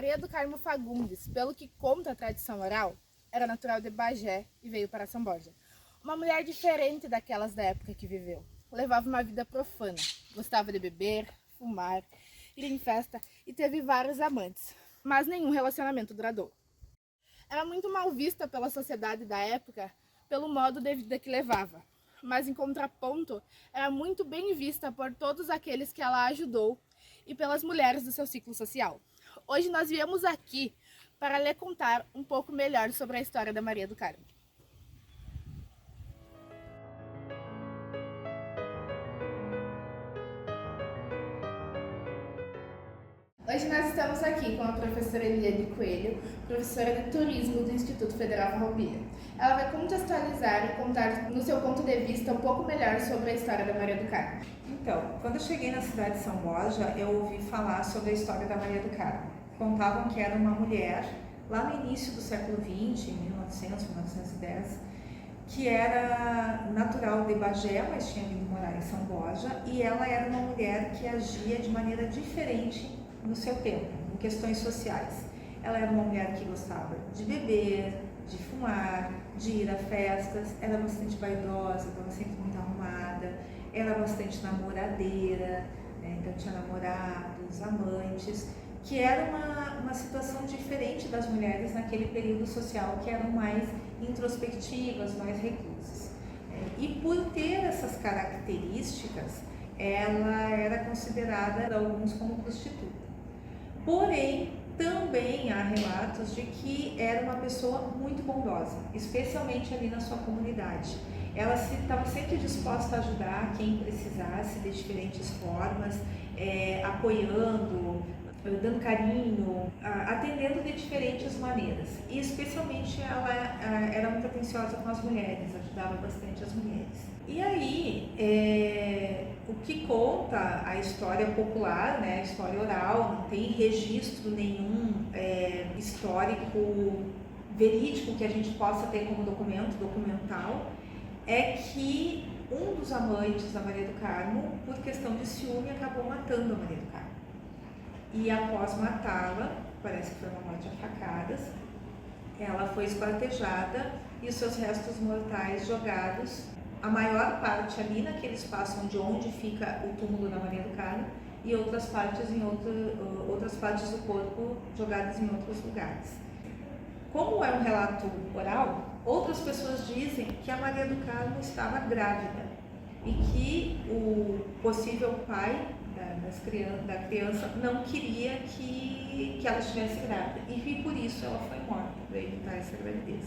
Maria do Carmo Fagundes, pelo que conta a tradição oral, era natural de Bagé e veio para São Borja. Uma mulher diferente daquelas da época que viveu. Levava uma vida profana, gostava de beber, fumar, ir em festa e teve vários amantes, mas nenhum relacionamento duradouro. Era muito mal vista pela sociedade da época pelo modo de vida que levava, mas em contraponto, era muito bem vista por todos aqueles que ela ajudou e pelas mulheres do seu ciclo social. Hoje nós viemos aqui para lhe contar um pouco melhor sobre a história da Maria do Carmo. Hoje nós estamos aqui com a professora Eliane Coelho, professora de turismo do Instituto Federal Farroupilha. Ela vai contextualizar e contar no seu ponto de vista um pouco melhor sobre a história da Maria do Carmo. Então, quando eu cheguei na cidade de São Borja, eu ouvi falar sobre a história da Maria do Carmo. Contavam que era uma mulher, lá no início do século XX, 1900, 1910, que era natural de Bagé, mas tinha vindo morar em São Borja, e ela era uma mulher que agia de maneira diferente no seu tempo, em questões sociais. Ela era uma mulher que gostava de beber, de fumar, de ir a festas, era bastante vaidosa, estava sempre muito arrumada, era bastante namoradeira, né? Então tinha namorados, amantes, que era uma situação diferente das mulheres naquele período social, que eram mais introspectivas, mais reclusas. E por ter essas características, ela era considerada por alguns como prostituta. Porém, também há relatos de que era uma pessoa muito bondosa, especialmente ali na sua comunidade. Ela estava sempre disposta a ajudar quem precisasse de diferentes formas, apoiando, dando carinho, atendendo de diferentes maneiras. E especialmente ela era muito atenciosa com as mulheres, ajudava bastante as mulheres. E aí, o que conta a história popular, né, a história oral, não tem registro nenhum histórico verídico que a gente possa ter como documento, documental, é que um dos amantes da Maria do Carmo, por questão de ciúme, acabou matando a Maria do Carmo. E após matá-la, parece que foi uma morte a facadas, ela foi esquartejada e os seus restos mortais jogados, a maior parte ali naquele espaço onde fica o túmulo da Maria do Carmo, e outras partes outras partes do corpo jogadas em outros lugares. Como é um relato oral, outras pessoas dizem que a Maria do Carmo estava grávida e que o possível pai da criança não queria que ela estivesse grávida e por isso ela foi morta, para evitar essa gravidez.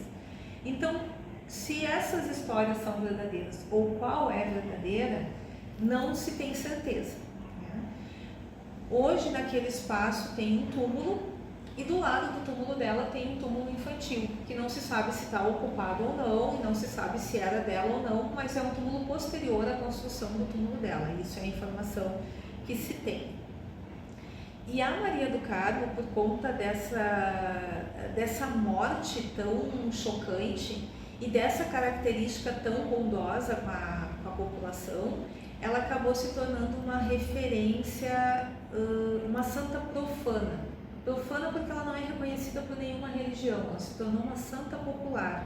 Então, se essas histórias são verdadeiras ou qual é verdadeira, não se tem certeza. Hoje, naquele espaço, tem um túmulo e do lado do túmulo dela tem um túmulo infantil, que não se sabe se está ocupado ou não, e não se sabe se era dela ou não, mas é um túmulo posterior à construção do túmulo dela. Isso é a informação que se tem. E a Maria do Carmo, por conta dessa morte tão chocante e dessa característica tão bondosa com a população, ela acabou se tornando uma referência, uma santa profana. Profana porque ela não é reconhecida por nenhuma religião, ela se tornou uma santa popular.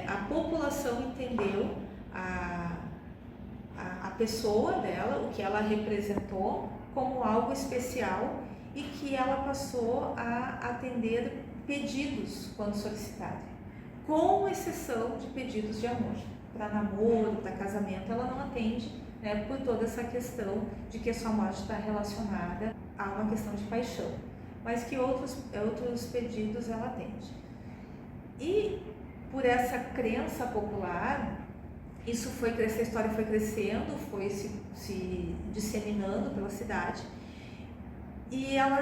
A população entendeu a pessoa dela, o que ela representou, como algo especial e que ela passou a atender pedidos quando solicitado, com exceção de pedidos de amor. Para namoro, para casamento, ela não atende, né, por toda essa questão de que a sua morte está relacionada a uma questão de paixão, mas que outros pedidos ela atende. E por essa crença popular, essa história foi crescendo, foi se disseminando pela cidade e ela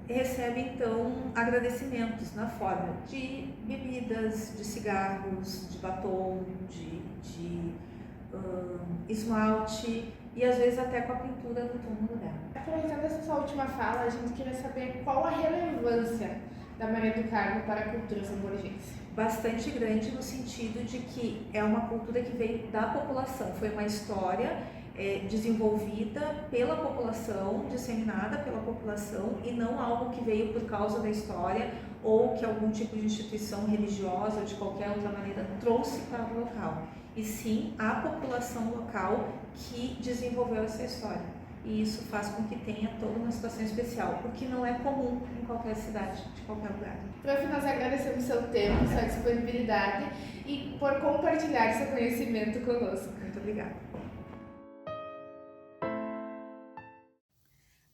recebe então agradecimentos na forma de bebidas, de cigarros, de batom, de esmalte e às vezes até com a pintura do túmulo dela. Aproveitando essa sua última fala, a gente queria saber qual a relevância da Maria do Carmo para a cultura samborgense. Bastante grande no sentido de que é uma cultura que veio da população, foi uma história desenvolvida pela população, disseminada pela população e não algo que veio por causa da história ou que algum tipo de instituição religiosa ou de qualquer outra maneira trouxe para o local. E sim a população local que desenvolveu essa história. E isso faz com que tenha toda uma situação especial, o que não é comum em qualquer cidade, de qualquer lugar. Prof, nós agradecemos seu tempo, sua disponibilidade e por compartilhar seu conhecimento conosco. Muito obrigada.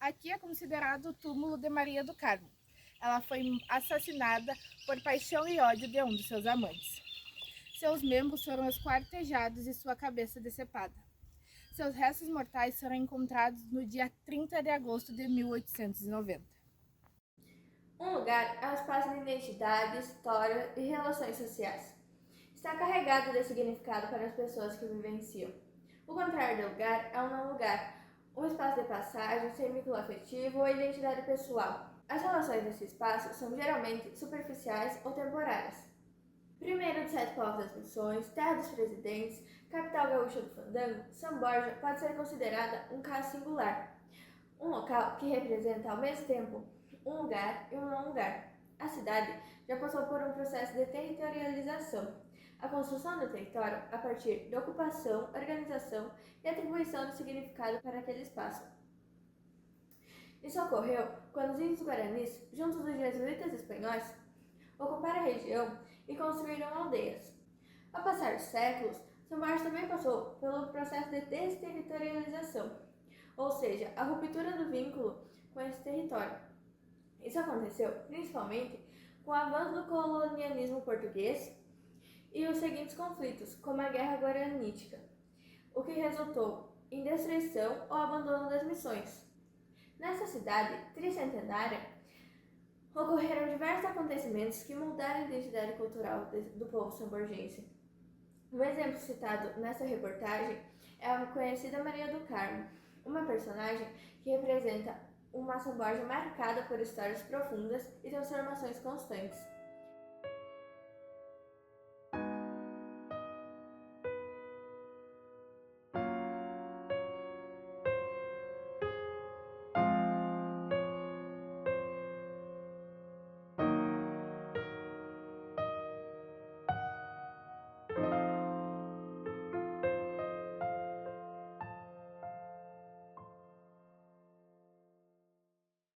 Aqui é considerado o túmulo de Maria do Carmo. Ela foi assassinada por paixão e ódio de um dos seus amantes. Seus membros foram esquartejados e sua cabeça decepada. Seus restos mortais foram encontrados no dia 30 de agosto de 1890. Um lugar é um espaço de identidade, história e relações sociais. Está carregado de significado para as pessoas que o vivenciam. O contrário do lugar é um não lugar, um espaço de passagem, sem vínculo afetivo ou identidade pessoal. As relações desse espaço são geralmente superficiais ou temporárias. Primeiro de Sete Povos das Missões, Terra dos Presidentes, capital gaúcha do fandango, São Borja pode ser considerada um caso singular. Um local que representa ao mesmo tempo um lugar e um não lugar. A cidade já passou por um processo de territorialização, a construção do território a partir de ocupação, organização e atribuição de significado para aquele espaço. Isso ocorreu quando os índios guaranis, junto dos jesuítas espanhóis, ocuparam a região e construíram aldeias. Ao passar dos séculos, São Borja também passou pelo processo de desterritorialização, ou seja, a ruptura do vínculo com esse território. Isso aconteceu principalmente com o avanço do colonialismo português e os seguintes conflitos, como a Guerra Guaranítica, o que resultou em destruição ou abandono das missões. Nessa cidade tricentenária, ocorreram diversos acontecimentos que mudaram a identidade cultural do povo samborgense. Um exemplo citado nessa reportagem é a conhecida Maria do Carmo, uma personagem que representa uma São Borja marcada por histórias profundas e transformações constantes.